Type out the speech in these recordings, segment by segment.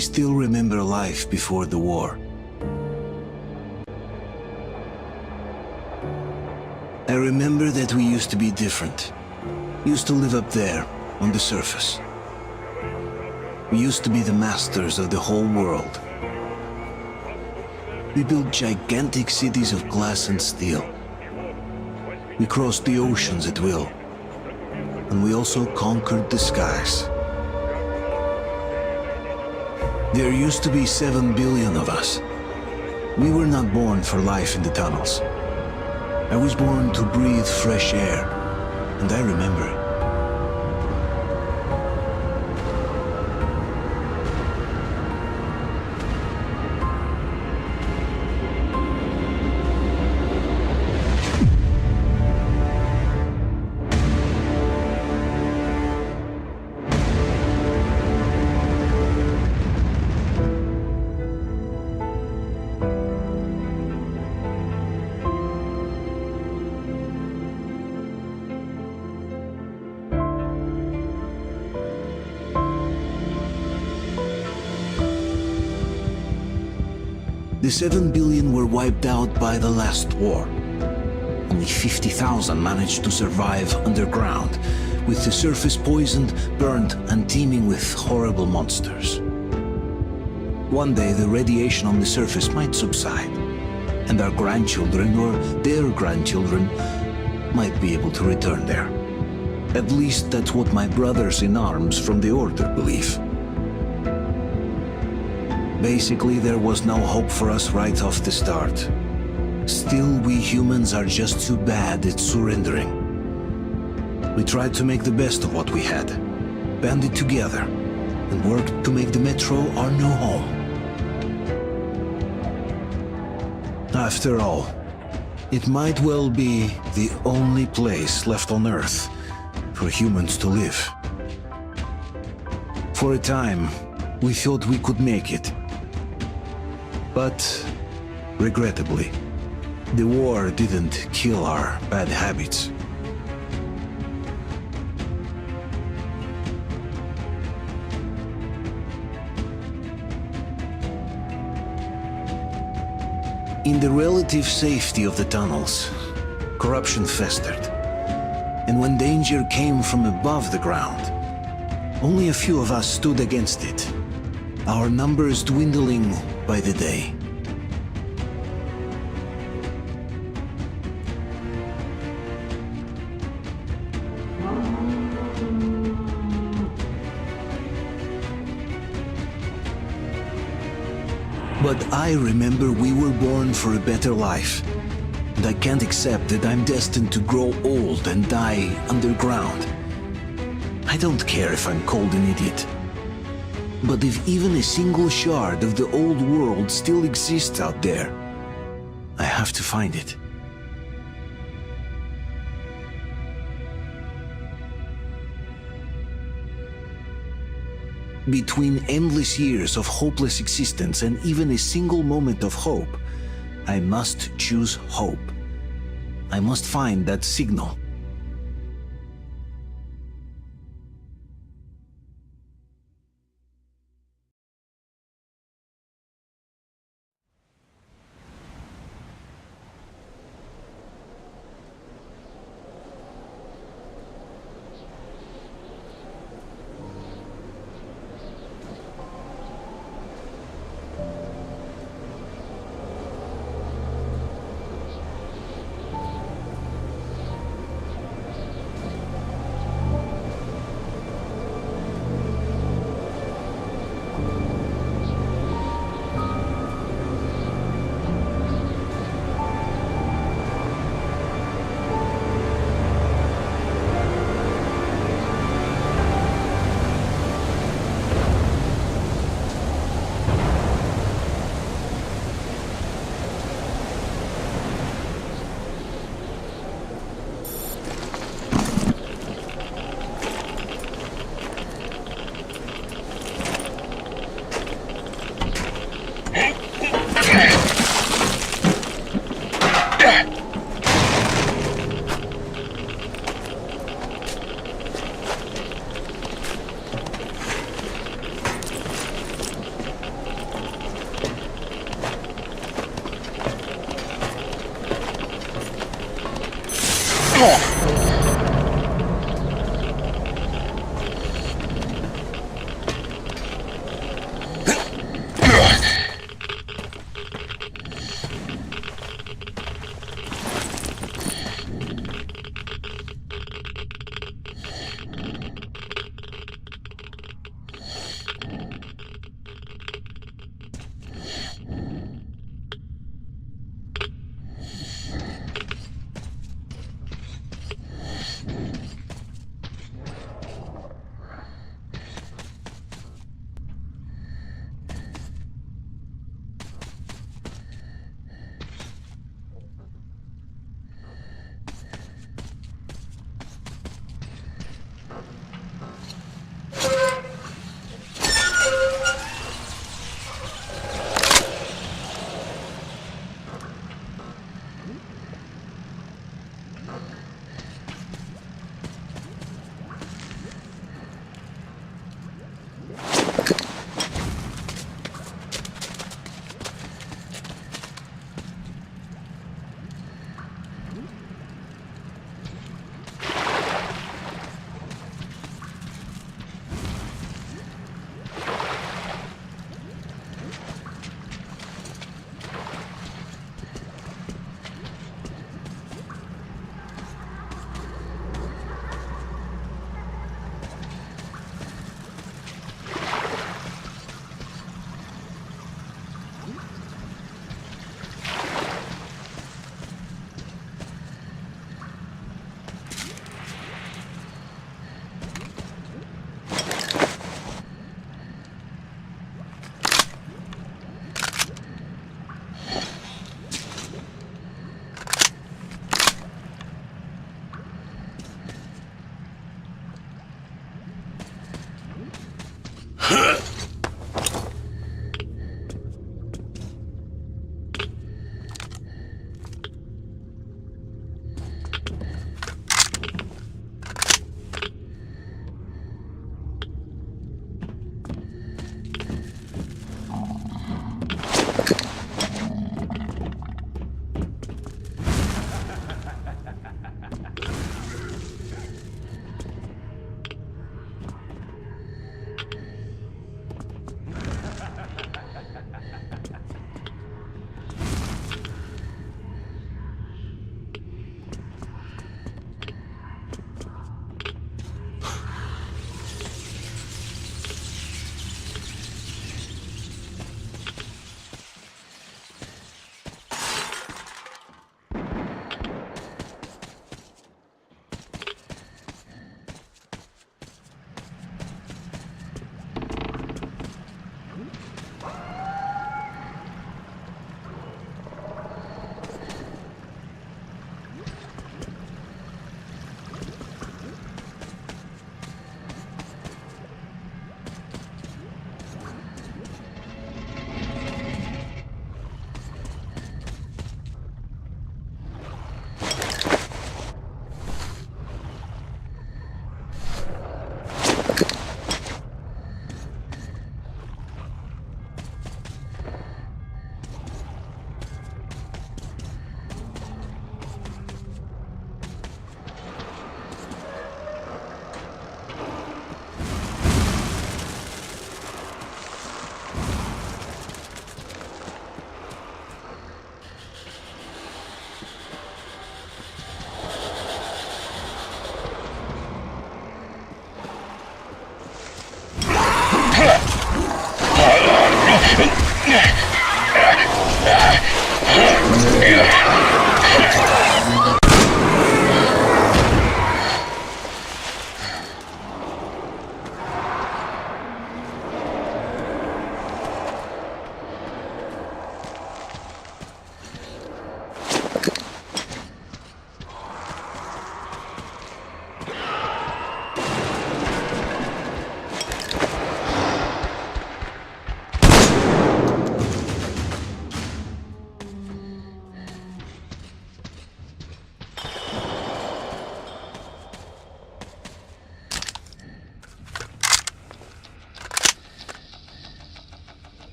still remember life before the war. I remember that we used to be different. Used to live up there, on the surface. We used to be the masters of the whole world. We built gigantic cities of glass and steel. We crossed the oceans at will. And we also conquered the skies. There used to be 7 billion of us. We were not born for life in the tunnels. I was born to breathe fresh air, and I remember it. The 7 billion were wiped out by the last war. Only 50,000 managed to survive underground, with the surface poisoned, burnt, and teeming with horrible monsters. One day the radiation on the surface might subside, and our grandchildren or their grandchildren might be able to return there. At least that's what my brothers in arms from the Order believe. Basically, there was no hope for us right off the start. Still, we humans are just too bad at surrendering. We tried to make the best of what we had, banded together, and worked to make the Metro our new home. After all, it might well be the only place left on Earth for humans to live. For a time, we thought we could make it. But, regrettably, the war didn't kill our bad habits. In the relative safety of the tunnels, corruption festered. And when danger came from above the ground, only a few of us stood against it, our numbers dwindling by the day. But I remember we were born for a better life, and I can't accept that I'm destined to grow old and die underground. I don't care if I'm called an idiot. But if even a single shard of the old world still exists out there, I have to find it. Between endless years of hopeless existence and even a single moment of hope, I must choose hope. I must find that signal.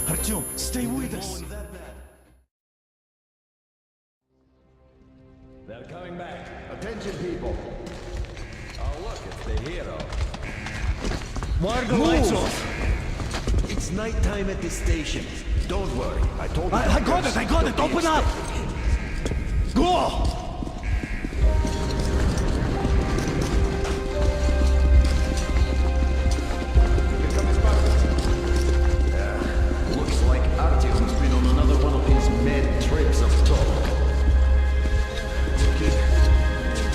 Artyom, stay with us. They're coming back. Attention, people. Oh, look, it's the hero. Why are the lights off? It's nighttime at the station. Don't worry, I told you. I got it! Open up! Go! Looks like Artyom's been on another one of his mad trips of talk.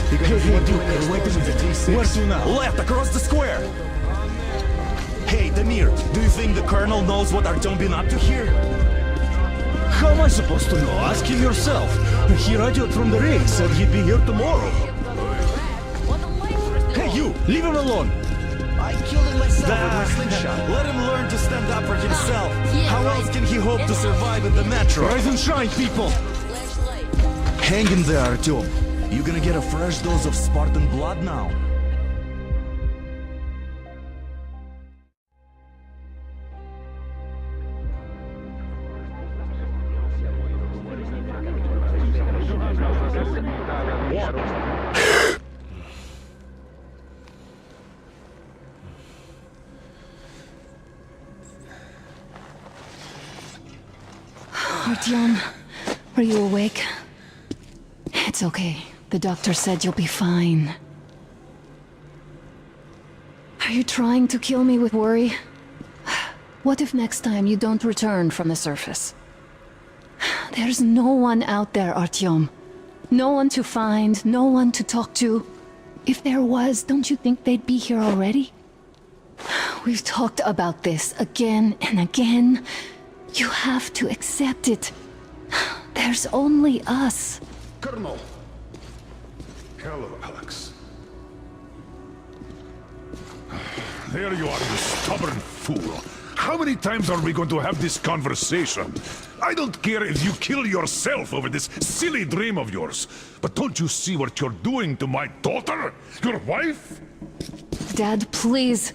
Hey, dude, wait a minute. Where to now? Left, across the square! Hey, Damir, do you think the Colonel knows what Artyom been up to here? How am I supposed to know? Ask him yourself. He radioed from the ring, said he'd be here tomorrow. Hey, you! Leave him alone! I killed him myself with my slingshot. Let him learn to stand up for himself. How else can he hope to survive in the metro? Rise and shine, people! Hang in there, Artyom. You gonna get a fresh dose of Spartan blood now? Artyom, are you awake? It's okay. The doctor said you'll be fine. Are you trying to kill me with worry? What if next time you don't return from the surface? There's no one out there, Artyom. No one to find, no one to talk to. If there was, don't you think they'd be here already? We've talked about this again and again. You have to accept it. There's only us. Colonel! Hello, Alex. There you are, you stubborn fool. How many times are we going to have this conversation? I don't care if you kill yourself over this silly dream of yours, but don't you see what you're doing to my daughter? Your wife? Dad, please.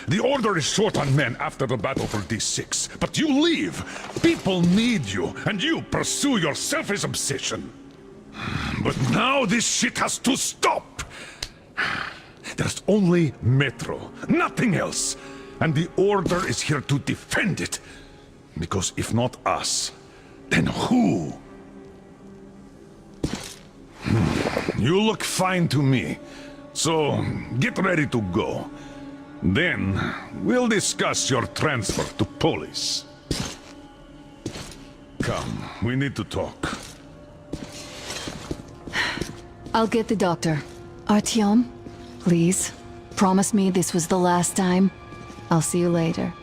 The Order is short on men after the battle for D6, but you leave. People need you, and you pursue your selfish obsession. But now this shit has to stop. There's only Metro, nothing else. And the Order is here to defend it. Because if not us, then who? You look fine to me. So, get ready to go. Then, we'll discuss your transfer to Polis. Come, we need to talk. I'll get the doctor. Artyom, please, promise me this was the last time. I'll see you later.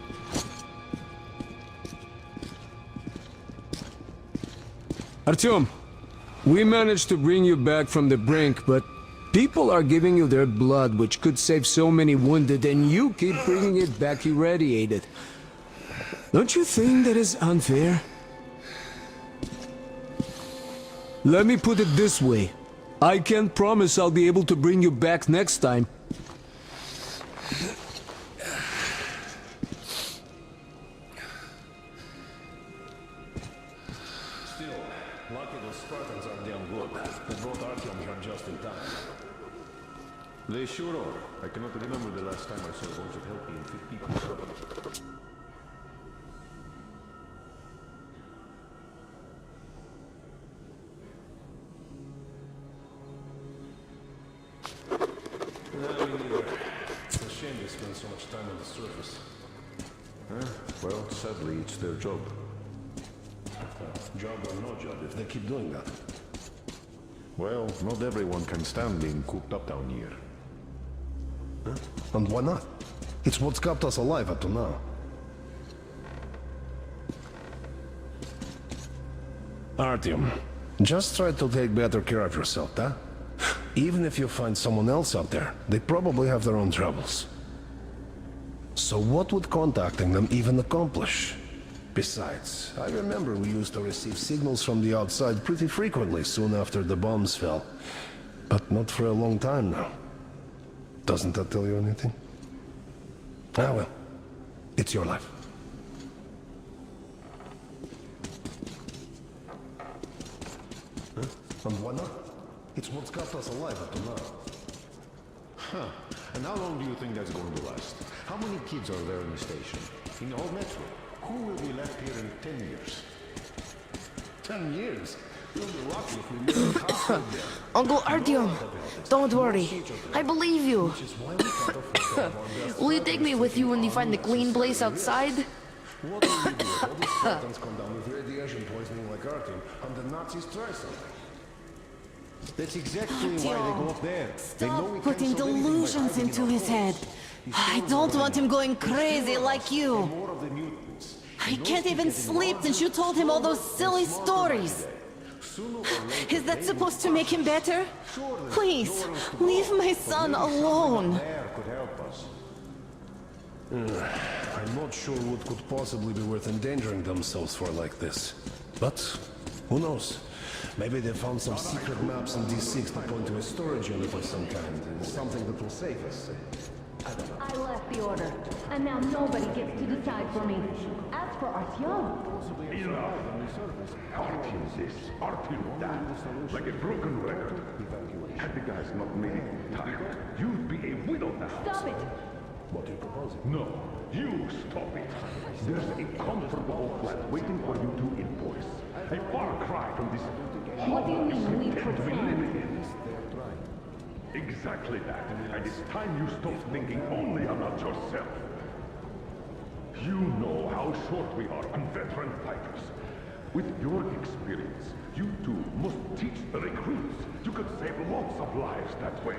Artyom, we managed to bring you back from the brink, but people are giving you their blood, which could save so many wounded, and you keep bringing it back irradiated. Don't you think that is unfair? Let me put it this way. I can't promise I'll be able to bring you back next time. Still, lucky those Spartans are damn good. They brought Artyom here just in time. They sure are. I cannot remember the last time I saw a bunch of healthy and fit people. It's a shame they spend so much time on the surface. Well, sadly, it's their job. Job or no job, if they keep doing that. Well, not everyone can stand being cooped up down here. And why not? It's what's kept us alive up to now. Artyom, just try to take better care of yourself, huh? Even if you find someone else out there, they probably have their own troubles. So what would contacting them even accomplish? Besides, I remember we used to receive signals from the outside pretty frequently soon after the bombs fell. But not for a long time now. Doesn't that tell you anything? Ah well, it's your life. And why not? It's what's kept us alive up to now. Huh. And how long do you think that's going to last? How many kids are there in the station? In the whole metro? Who will be left here in 10 years? 10 years? We'll be lucky if we live half of them. Uncle Artyom, don't worry. I believe you. Will you take me with you when you find the clean place outside? What will you do if all the Spartans come down with radiation poisoning like Artyom and the Nazis try something? That's exactly why they go up there. They know we Stop putting can't solve anything by delusions hiding into in his our head. holes. I don't want him going crazy like you. More of the mutants. I can't even sleep since you told him all those silly stories. Is that supposed to make him better? Please, leave my son alone. There could help us. I'm not sure what could possibly be worth endangering themselves for like this. But, who knows? Maybe they found some secret maps in D6 that point to a storage unit of some kind. Something that will save us. I left the order, and now nobody gets to decide for me. As for Artyom... Artyom this, Artyom that. Like a broken record. Had the guys not made it in time, you'd be a widow now. Stop it! What are you proposing? No, you stop it. There's a comfortable flat waiting for you to invoice. A far cry from this... What do you mean, we to be pretend? living in. Exactly that. And it's time you stop thinking only about yourself. You know how short we are on veteran fighters. With your experience, you two must teach the recruits. You could save lots of lives that way.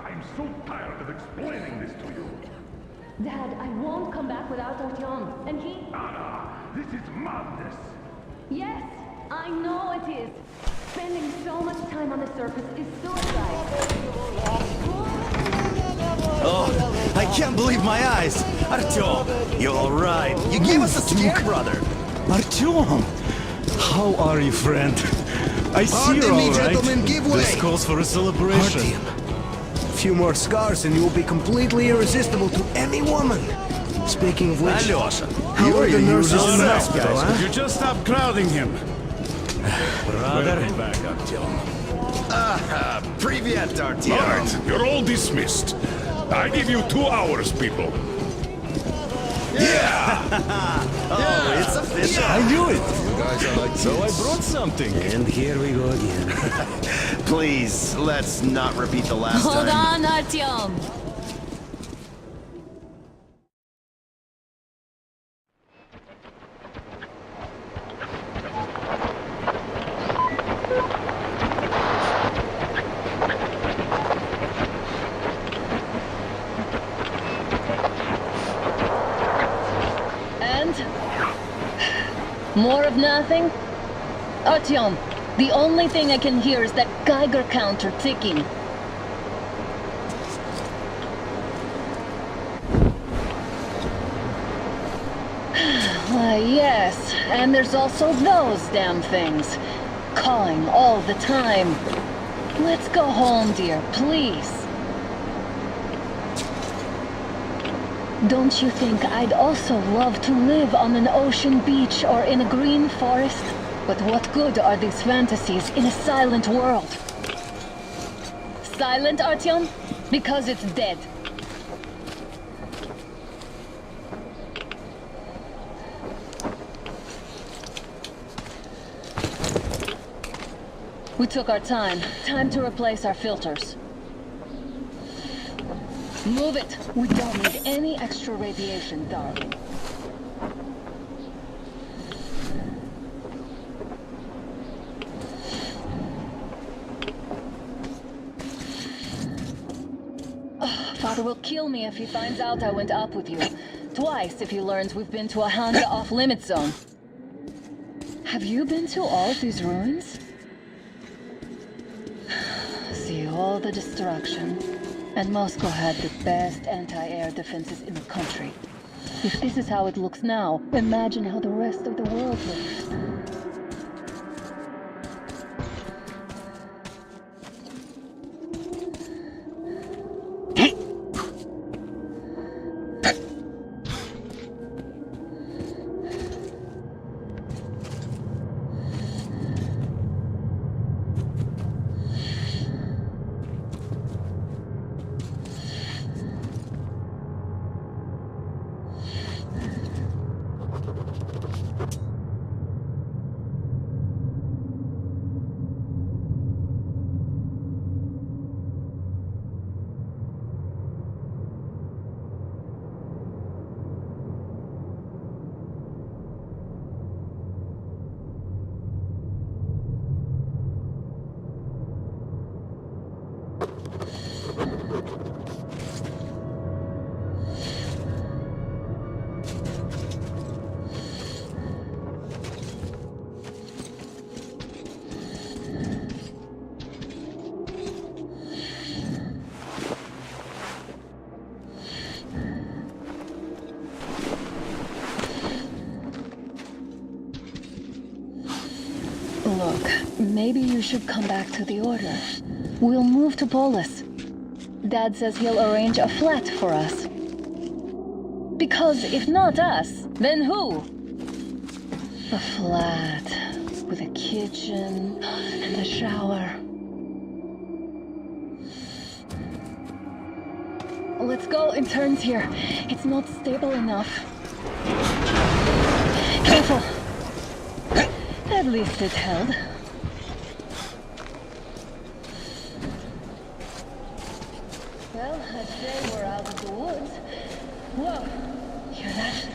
I'm so tired of explaining this to you. Dad, I won't come back without Artyom, and he... Anna, this is madness. Yes, I know it is. Spending so much time on the surface is suicide. Oh, I can't believe my eyes! Artyom, you're alright. You gave us a scare, brother. Artyom, how are you, friend? I see you're alright. Gentlemen, give way. This calls for a celebration. Artyom, few more scars and you will be completely irresistible to any woman. Speaking of which, Alyosha, how you are are the the nurses usual in the nice hospital, guys. huh? You just stop crowding him. Brother. Welcome back, Artyom. Привет, Artyom. All right, you're all dismissed. I give you 2 hours, people. Oh, it's official. I knew it. You guys are like so I brought something. And here we go again. Please, let's not repeat the last Hold time. on, Artyom. More of nothing? Artyom, the only thing I can hear is that Geiger counter ticking. Why, yes, and there's also those damn things. Calling all the time. Let's go home, dear, please. Don't you think I'd also love to live on an ocean beach or in a green forest? But what good are these fantasies in a silent world? Silent, Artyom? Because it's dead. We took our time. Time to replace our filters. Move it! We don't need any extra radiation, darling. Oh, Father will kill me if he finds out I went up with you. Twice if he learns we've been to a Hansa off-limit zone. Have you been to all of these ruins? See all the destruction. And Moscow had the best anti-air defenses in the country. If this is how it looks now, imagine how the rest of the world looks. Look, maybe you should come back to the Order. We'll move to Polis. Dad says he'll arrange a flat for us. Because if not us, then who? A flat with a kitchen and a shower. Let's go in turns here. It's not stable enough. Careful. At least it held. Well, I'd say we're out of the woods. Whoa, hear that?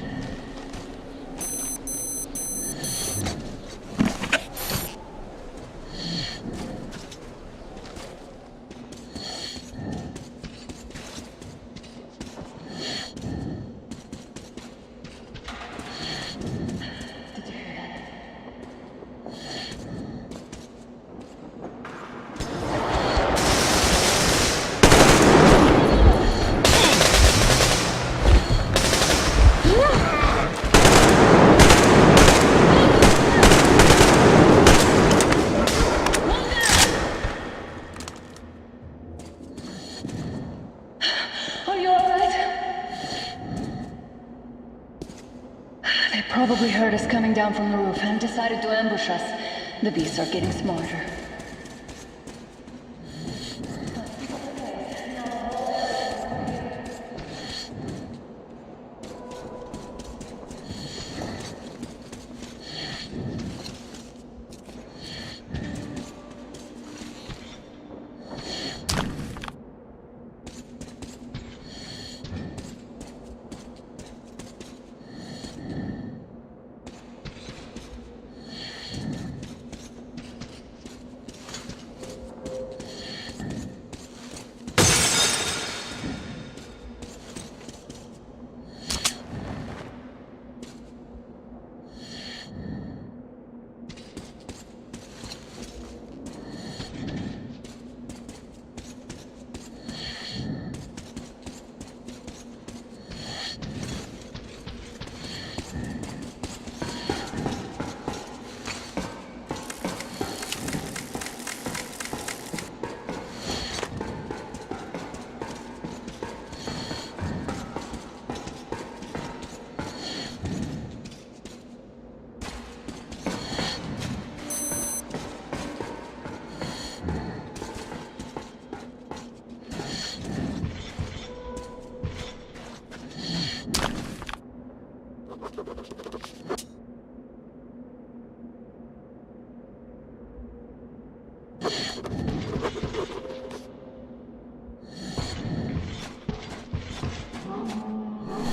probably heard us coming down from the roof and decided to ambush us. The beasts are getting smarter.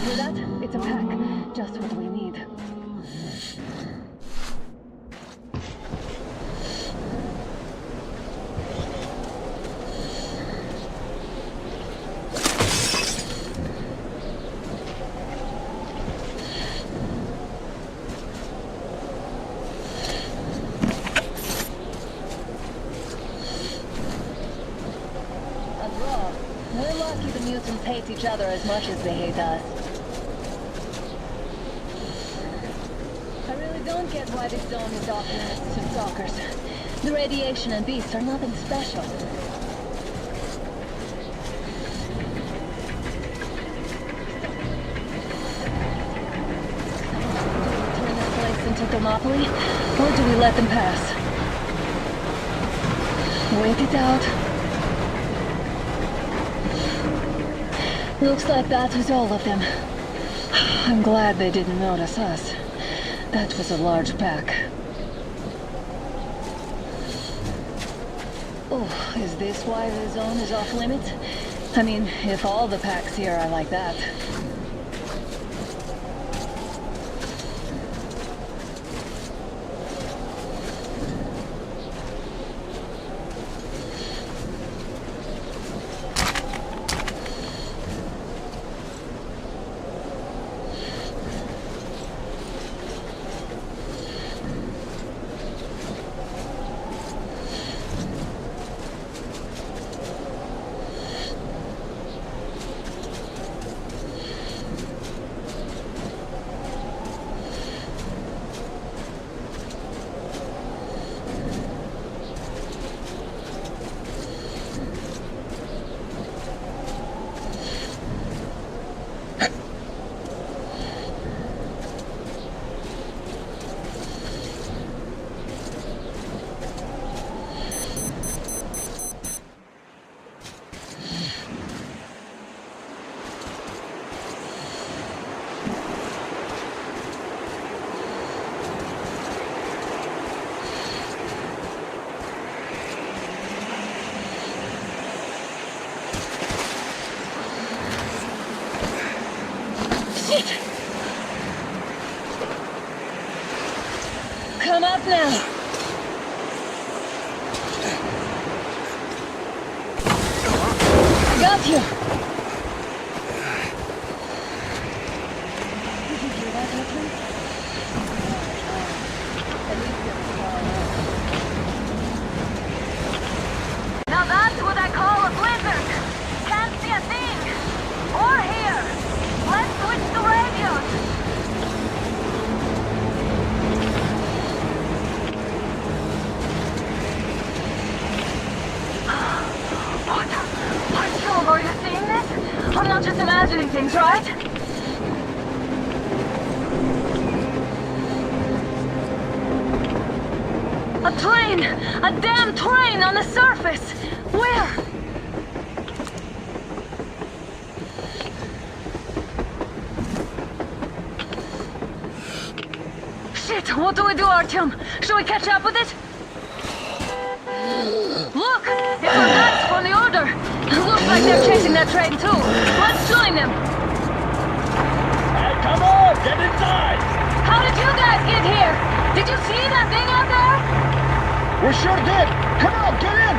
Hear that? It's a pack. Just what we need. We're lucky the mutants hate each other as much as they hate us. I really don't get why this zone is offering us to stalkers. The radiation and beasts are nothing special. Do we turn this place into Thermopylae, or do we let them pass? Wait it out. Looks like that was all of them. I'm glad they didn't notice us. That was a large pack. Oh, is this why the zone is off limits? I mean, if all the packs here are like that. Come up now. Got you. Did you hear that, Lieutenant? At least it's far enough. Now that's what I call a blizzard. Can't see a thing. Or hear. Let's switch to radios. Artyom, are you seeing this? I'm not just imagining things, right? A train! A damn train on the surface! Where? Shit! What do we do, Artyom? Should we catch up with it? Look! It's our guys from the Order! Looks like they're chasing that train too! Let's join them! Hey, come on! Get inside! How did you guys get here? Did you see that thing out there? We sure did! Come on, get in!